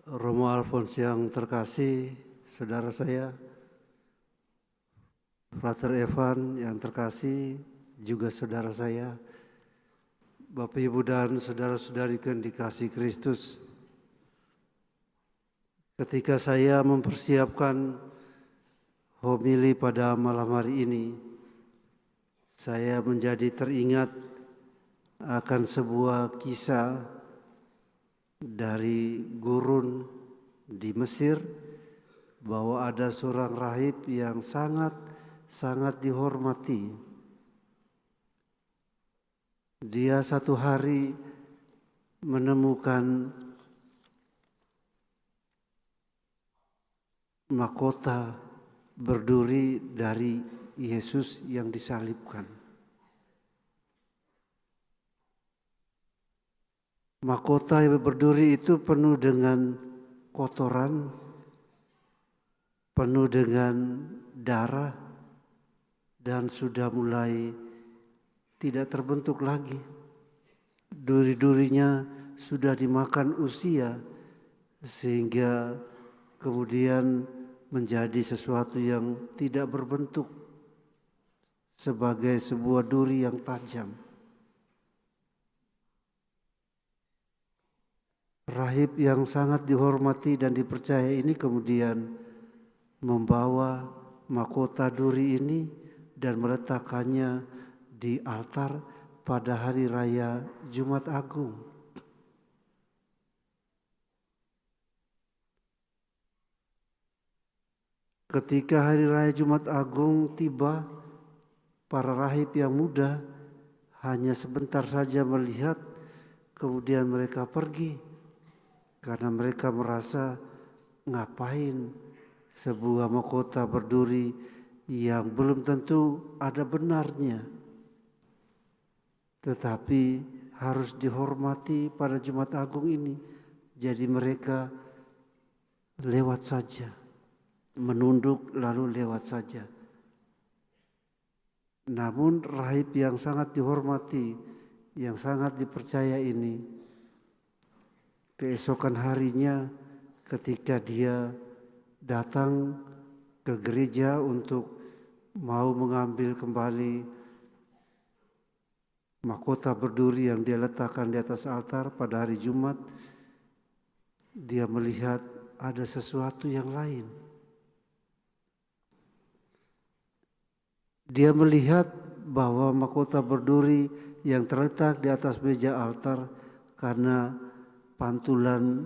Romo Alfons yang terkasih, saudara saya, Frater Evan yang terkasih, juga saudara saya, Bapak Ibu dan saudara-saudari yang dikasihi Kristus. Ketika saya mempersiapkan homili pada malam hari ini, saya menjadi teringat akan sebuah kisah dari gurun di Mesir, bahwa ada seorang rahib yang sangat dihormati. Dia satu hari menemukan mahkota berduri dari Yesus yang disalibkan. Mahkota yang berduri itu penuh dengan kotoran, penuh dengan darah, dan sudah mulai tidak terbentuk lagi. Duri-durinya sudah dimakan usia, sehingga kemudian menjadi sesuatu yang tidak berbentuk sebagai sebuah duri yang tajam. Rahib yang sangat dihormati dan dipercaya ini kemudian membawa mahkota duri ini dan meletakkannya di altar pada hari raya Jumat Agung. Ketika hari raya Jumat Agung tiba, para rahib yang muda hanya sebentar saja melihat, kemudian mereka pergi. Karena mereka merasa, ngapain sebuah mahkota berduri yang belum tentu ada benarnya, tetapi harus dihormati pada Jumat Agung ini. Jadi mereka lewat saja, menunduk lalu lewat saja. Namun rahib yang sangat dihormati, yang sangat dipercaya ini, keesokan harinya ketika dia datang ke gereja untuk mau mengambil kembali mahkota berduri yang dia letakkan di atas altar pada hari Jumat, dia melihat ada sesuatu yang lain. Dia melihat bahwa mahkota berduri yang terletak di atas meja altar, karena pantulan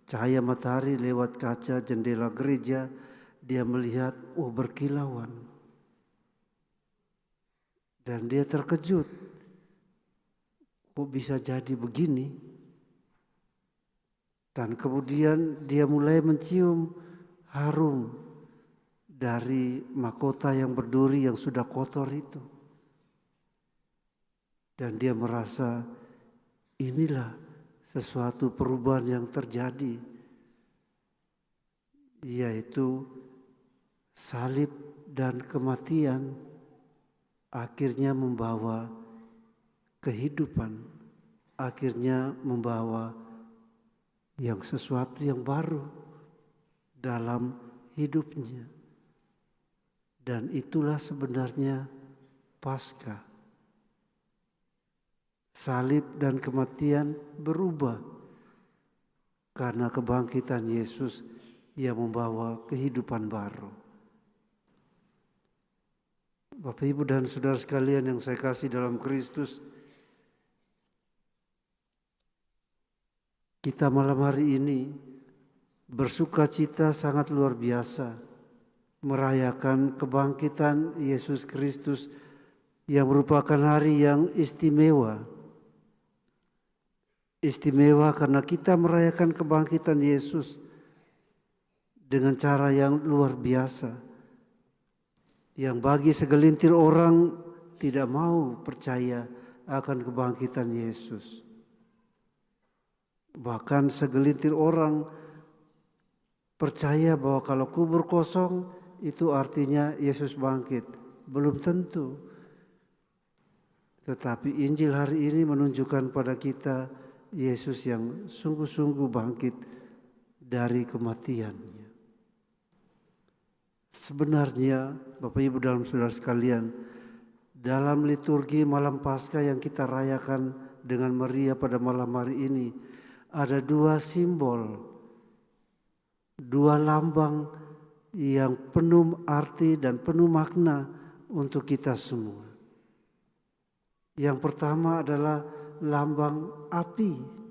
cahaya matahari lewat kaca jendela gereja, dia melihat, berkilauan. Dan dia terkejut, kok bisa jadi begini? Dan kemudian dia mulai mencium harum dari mahkota yang berduri yang sudah kotor itu. Dan dia merasa, inilah sesuatu perubahan yang terjadi, yaitu salib dan kematian akhirnya membawa kehidupan, akhirnya membawa yang sesuatu yang baru dalam hidupnya. Dan itulah sebenarnya Paskah. Salib dan kematian berubah karena kebangkitan Yesus yang membawa kehidupan baru. Bapak, Ibu, dan saudara sekalian yang saya kasih dalam Kristus, kita malam hari ini bersuka cita sangat luar biasa merayakan kebangkitan Yesus Kristus yang merupakan hari yang istimewa. Istimewa karena kita merayakan kebangkitan Yesus dengan cara yang luar biasa, yang bagi segelintir orang tidak mau percaya akan kebangkitan Yesus. Bahkan segelintir orang percaya bahwa kalau kubur kosong itu artinya Yesus bangkit. Belum tentu. Tetapi Injil hari ini menunjukkan pada kita Yesus yang sungguh-sungguh bangkit dari kematiannya. Sebenarnya Bapak Ibu dan saudara sekalian, dalam liturgi malam Paskah yang kita rayakan dengan meriah pada malam hari ini, ada dua simbol, dua lambang yang penuh arti dan penuh makna untuk kita semua. Yang pertama adalah lambang api.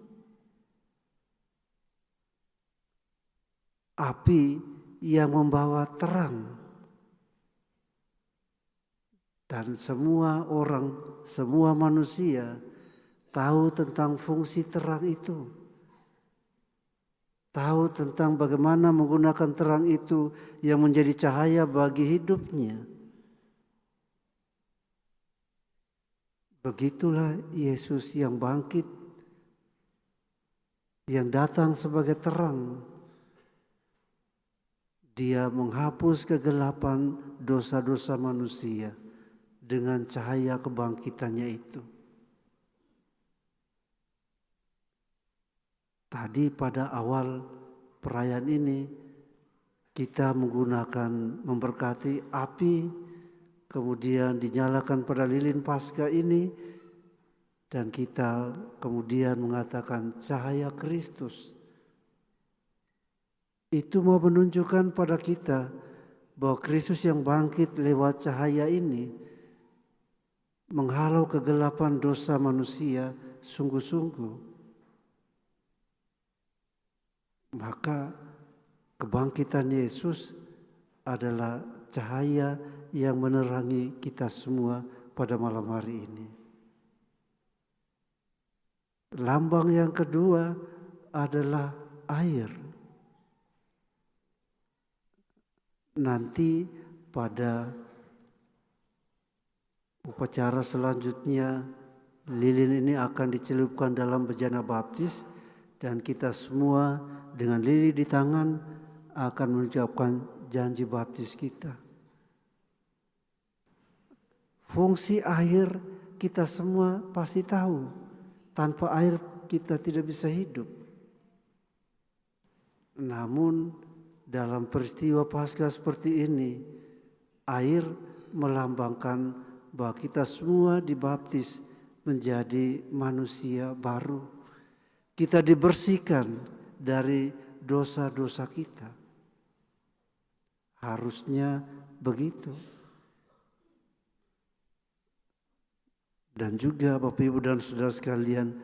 Api yang membawa terang. Dan semua orang, semua manusia tahu tentang fungsi terang itu. Tahu tentang bagaimana menggunakan terang itu yang menjadi cahaya bagi hidupnya. Begitulah Yesus yang bangkit, yang datang sebagai terang. Dia menghapus kegelapan dosa-dosa manusia dengan cahaya kebangkitannya itu. Tadi pada awal perayaan ini kita memberkati api, kemudian dinyalakan pada lilin Paskah ini, dan kita kemudian mengatakan cahaya Kristus. Itu mau menunjukkan pada kita bahwa Kristus yang bangkit lewat cahaya ini menghalau kegelapan dosa manusia sungguh-sungguh. Maka kebangkitan Yesus adalah cahaya yang menerangi kita semua pada malam hari ini. Lambang yang kedua adalah air. Nanti pada upacara selanjutnya lilin ini akan dicelupkan dalam bejana baptis dan kita semua dengan lilin di tangan akan mengucapkan janji baptis kita. Fungsi air kita semua pasti tahu. Tanpa air kita tidak bisa hidup. Namun dalam peristiwa Paskah seperti ini, air melambangkan bahwa kita semua dibaptis menjadi manusia baru. Kita dibersihkan dari dosa-dosa kita. Harusnya begitu. Dan juga Bapak Ibu dan Saudara sekalian,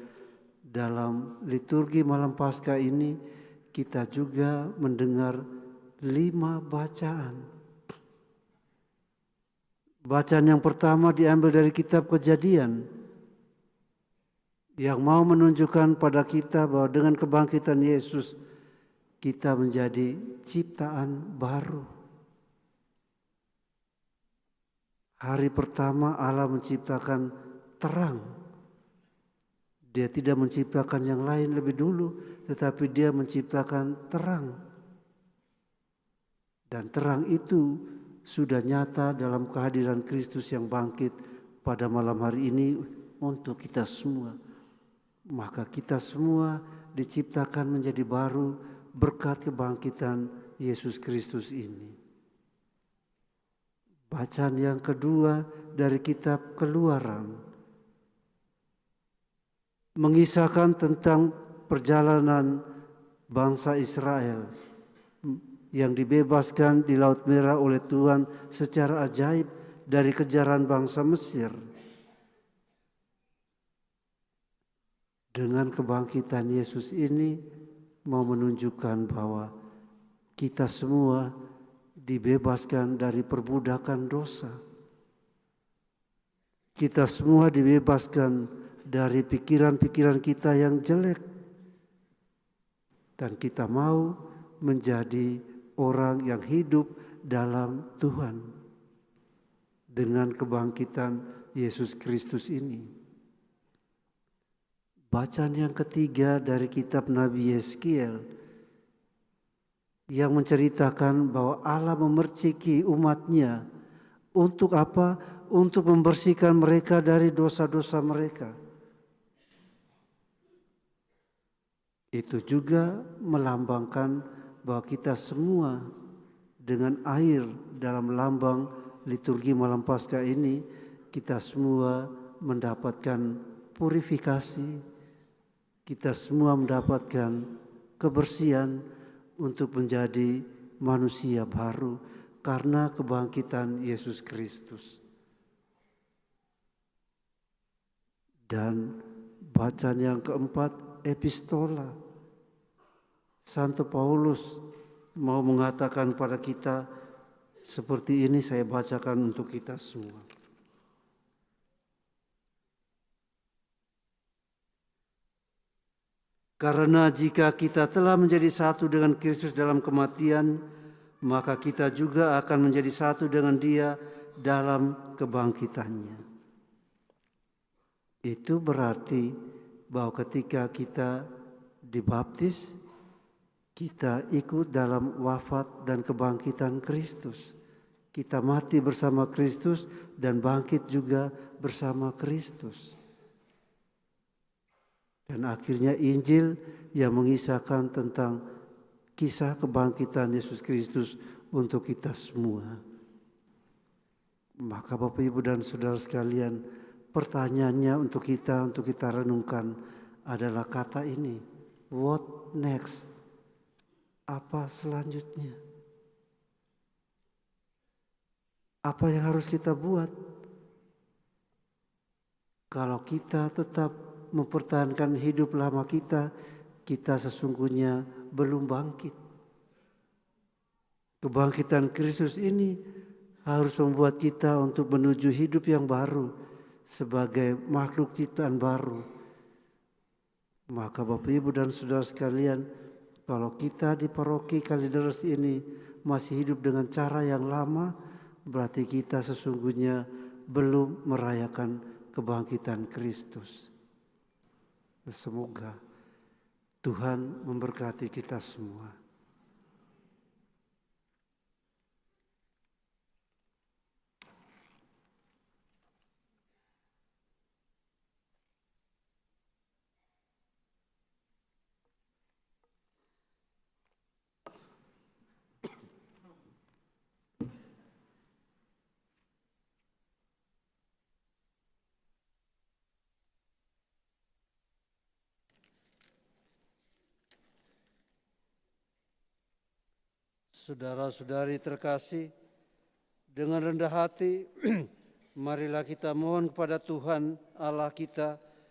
dalam liturgi malam Paskah ini kita juga mendengar 5 bacaan. Bacaan yang pertama diambil dari kitab Kejadian yang mau menunjukkan pada kita bahwa dengan kebangkitan Yesus kita menjadi ciptaan baru. Hari pertama Allah menciptakan terang. Dia tidak menciptakan yang lain lebih dulu, tetapi dia menciptakan terang. Dan terang itu sudah nyata dalam kehadiran Kristus yang bangkit pada malam hari ini untuk kita semua. Maka kita semua diciptakan menjadi baru berkat kebangkitan Yesus Kristus ini. Bacaan yang kedua dari kitab Keluaran mengisahkan tentang perjalanan bangsa Israel yang dibebaskan di Laut Merah oleh Tuhan secara ajaib dari kejaran bangsa Mesir. Dengan kebangkitan Yesus ini mau menunjukkan bahwa kita semua dibebaskan dari perbudakan dosa. Kita semua dibebaskan dari pikiran-pikiran kita yang jelek. Dan kita mau menjadi orang yang hidup dalam Tuhan dengan kebangkitan Yesus Kristus ini. Bacaan yang ketiga dari kitab Nabi Yeskiel yang menceritakan bahwa Allah memerciki umatnya untuk apa? Untuk membersihkan mereka dari dosa-dosa mereka. Itu juga melambangkan bahwa kita semua dengan air dalam lambang liturgi malam Paskah ini, kita semua mendapatkan purifikasi, kita semua mendapatkan kebersihan untuk menjadi manusia baru karena kebangkitan Yesus Kristus. Dan bacaan yang keempat, epistola. Santo Paulus mau mengatakan pada kita, seperti ini saya bacakan untuk kita semua. Karena jika kita telah menjadi satu dengan Kristus dalam kematian, maka kita juga akan menjadi satu dengan Dia dalam kebangkitannya. Itu berarti bahwa ketika kita dibaptis, kita ikut dalam wafat dan kebangkitan Kristus. Kita mati bersama Kristus dan bangkit juga bersama Kristus. Dan akhirnya Injil yang mengisahkan tentang kisah kebangkitan Yesus Kristus untuk kita semua. Maka Bapak, Ibu, dan Saudara sekalian, pertanyaannya untuk kita renungkan adalah kata ini, what next? Apa selanjutnya? Apa yang harus kita buat? Kalau kita tetap mempertahankan hidup lama kita sesungguhnya belum bangkit. Kebangkitan Kristus ini harus membuat kita untuk menuju hidup yang baru sebagai makhluk ciptaan baru. Maka Bapak, Ibu, dan Saudara sekalian, kalau kita di paroki Kalideres ini masih hidup dengan cara yang lama, berarti kita sesungguhnya belum merayakan kebangkitan Kristus. Semoga Tuhan memberkati kita semua. Saudara-saudari terkasih, dengan rendah hati marilah kita mohon kepada Tuhan Allah kita